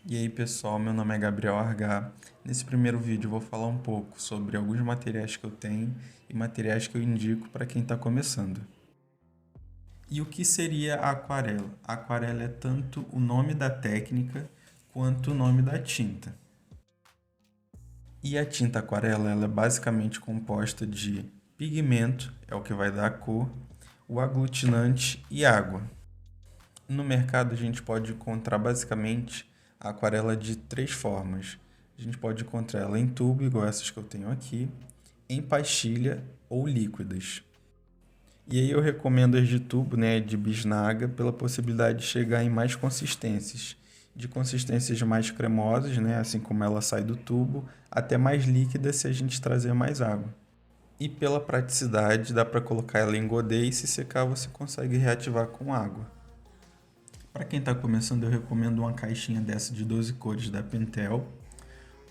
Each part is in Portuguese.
E aí pessoal, meu nome é Gabriel Argar. Nesse primeiro vídeo eu vou falar um pouco sobre alguns materiais que eu tenho e materiais que eu indico para quem está começando. E o que seria a aquarela? A aquarela é tanto o nome da técnica quanto o nome da tinta. E a tinta aquarela ela é basicamente composta de pigmento, é o que vai dar a cor, o aglutinante e água. No mercado a gente pode encontrar basicamente a aquarela de três formas. A gente pode encontrar ela em tubo, igual essas que eu tenho aqui, em pastilha ou líquidas. E aí eu recomendo as de tubo, né, de bisnaga, pela possibilidade de chegar em mais consistências. De consistências mais cremosas, né, assim como ela sai do tubo, até mais líquida se a gente trazer mais água. E pela praticidade, dá para colocar ela em godê e se secar você consegue reativar com água. Para quem está começando, eu recomendo uma caixinha dessa de 12 cores da Pentel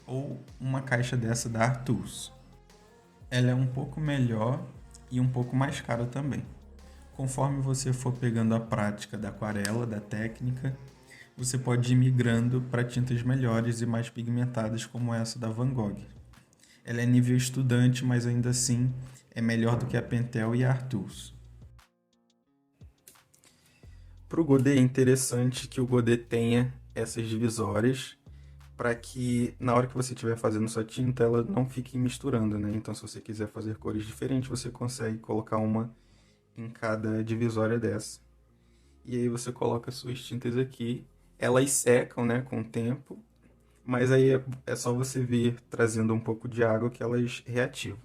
ou uma caixa dessa da Artus. Ela é um pouco melhor e um pouco mais cara também. Conforme você for pegando a prática da aquarela, da técnica, você pode ir migrando para tintas melhores e mais pigmentadas como essa da Van Gogh. Ela é nível estudante, mas ainda assim é melhor do que a Pentel e a Artus. Para o Godet é interessante que o Godet tenha essas divisórias para que na hora que você estiver fazendo sua tinta ela não fique misturando, né? Então se você quiser fazer cores diferentes, você consegue colocar uma em cada divisória dessa. E aí você coloca suas tintas aqui, elas secam, né, com o tempo, mas aí é só você vir trazendo um pouco de água que elas reativam.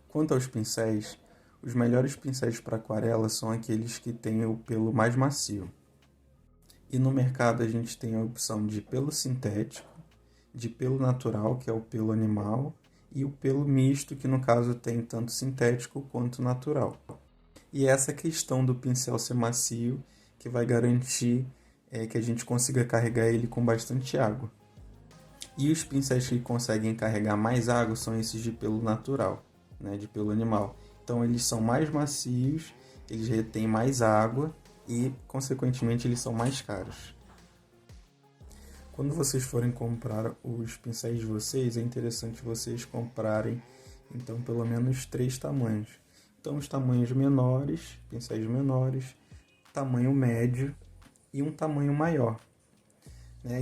Quanto aos pincéis, os melhores pincéis para aquarela são aqueles que têm o pelo mais macio. E no mercado a gente tem a opção de pelo sintético, de pelo natural, que é o pelo animal, e o pelo misto, que no caso tem tanto sintético quanto natural. E é essa questão do pincel ser macio que vai garantir que a gente consiga carregar ele com bastante água. E os pincéis que conseguem carregar mais água são esses de pelo natural, né, de pelo animal. Então eles são mais macios, eles retêm mais água e, consequentemente, eles são mais caros. Quando vocês forem comprar os pincéis de vocês, é interessante vocês comprarem, então, pelo menos 3 tamanhos. Então, os tamanhos menores, pincéis menores, tamanho médio e um tamanho maior.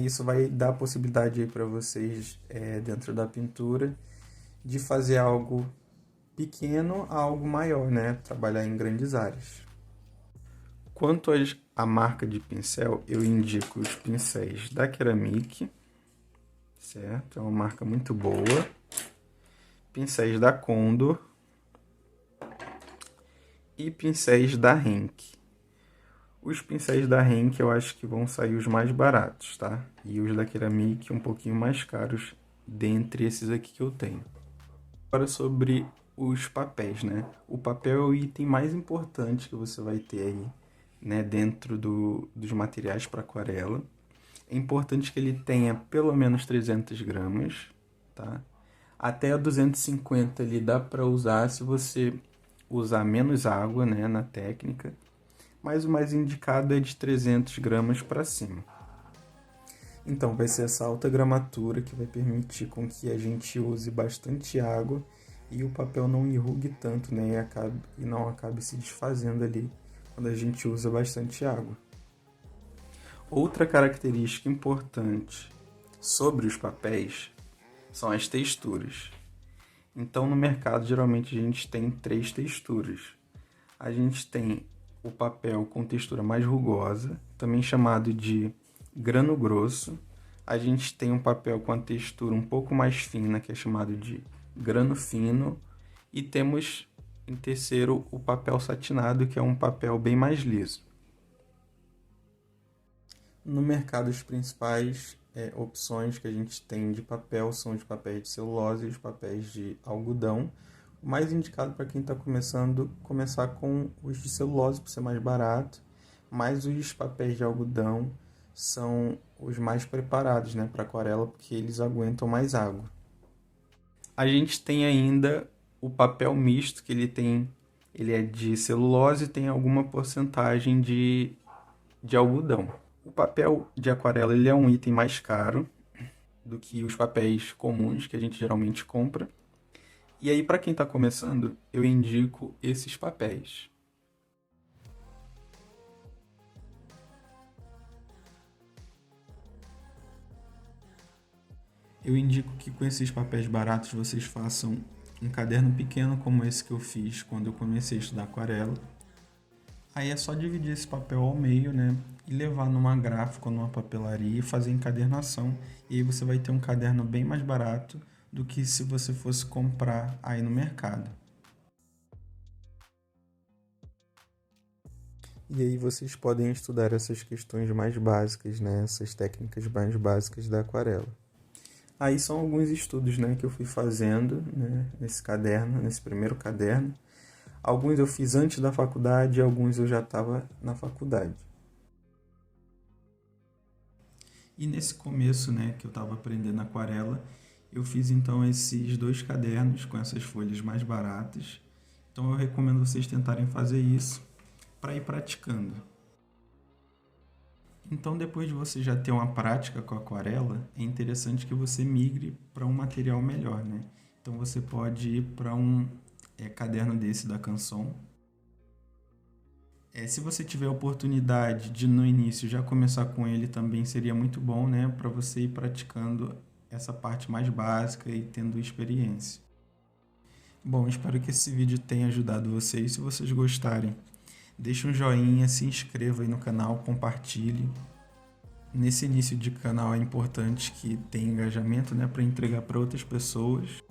Isso vai dar a possibilidade para vocês, dentro da pintura, de fazer algo pequeno a algo maior, né? Trabalhar em grandes áreas. Quanto à marca de pincel, eu indico os pincéis da Ceramic, certo? É uma marca muito boa. Pincéis da Condor e pincéis da Henke. Os pincéis da Henke eu acho que vão sair os mais baratos, tá? E os da Ceramic um pouquinho mais caros dentre esses aqui que eu tenho. Agora sobre os papéis, né? O papel é o item mais importante que você vai ter aí, né, dentro dos materiais para aquarela. É importante que ele tenha pelo menos 300 gramas, tá? Até 250 ele dá para usar se você usar menos água, né, na técnica. Mas o mais indicado é de 300 gramas para cima. Então vai ser essa alta gramatura que vai permitir com que a gente use bastante água e o papel não enrugue tanto, né, e não acabe se desfazendo ali quando a gente usa bastante água. Outra característica importante sobre os papéis são as texturas. Então, no mercado, geralmente a gente tem 3 texturas. A gente tem o papel com textura mais rugosa, também chamado de grano grosso. A gente tem um papel com a textura um pouco mais fina, que é chamado de grano fino. E temos, em terceiro, o papel satinado, que é um papel bem mais liso. No mercado, as principais opções que a gente tem de papel são os papéis de celulose e os papéis de algodão. O mais indicado para quem está começando, começar com os de celulose, por ser mais barato, mas os papéis de algodão são os mais preparados, né, para aquarela, porque eles aguentam mais água. A gente tem ainda o papel misto, que ele é de celulose e tem alguma porcentagem de algodão. O papel de aquarela ele é um item mais caro do que os papéis comuns que a gente geralmente compra. E aí, para quem está começando, eu indico esses papéis. Eu indico que com esses papéis baratos vocês façam um caderno pequeno como esse que eu fiz quando eu comecei a estudar aquarela. Aí é só dividir esse papel ao meio, né? E levar numa gráfica ou numa papelaria e fazer encadernação. E aí você vai ter um caderno bem mais barato do que se você fosse comprar aí no mercado. E aí vocês podem estudar essas questões mais básicas, né? Essas técnicas mais básicas da aquarela. Aí são alguns estudos, né, que eu fui fazendo, né, nesse caderno, nesse primeiro caderno. Alguns eu fiz antes da faculdade, alguns eu já estava na faculdade. E nesse começo, né, que eu estava aprendendo aquarela, eu fiz então esses 2 cadernos com essas folhas mais baratas. Então eu recomendo vocês tentarem fazer isso para ir praticando. Então, depois de você já ter uma prática com a aquarela, é interessante que você migre para um material melhor, né? Então, você pode ir para um caderno desse da Canson. Se você tiver a oportunidade de, no início, já começar com ele, também seria muito bom, né? Para você ir praticando essa parte mais básica e tendo experiência. Bom, espero que esse vídeo tenha ajudado vocês. Se vocês gostarem, deixe um joinha, se inscreva aí no canal, compartilhe. Nesse início de canal é importante que tenha engajamento, né, para entregar para outras pessoas.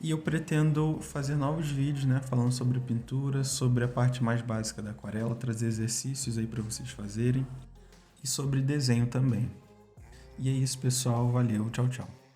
E eu pretendo fazer novos vídeos, né, falando sobre pintura, sobre a parte mais básica da aquarela, trazer exercícios aí para vocês fazerem e sobre desenho também. E é isso, pessoal. Valeu, tchau, tchau.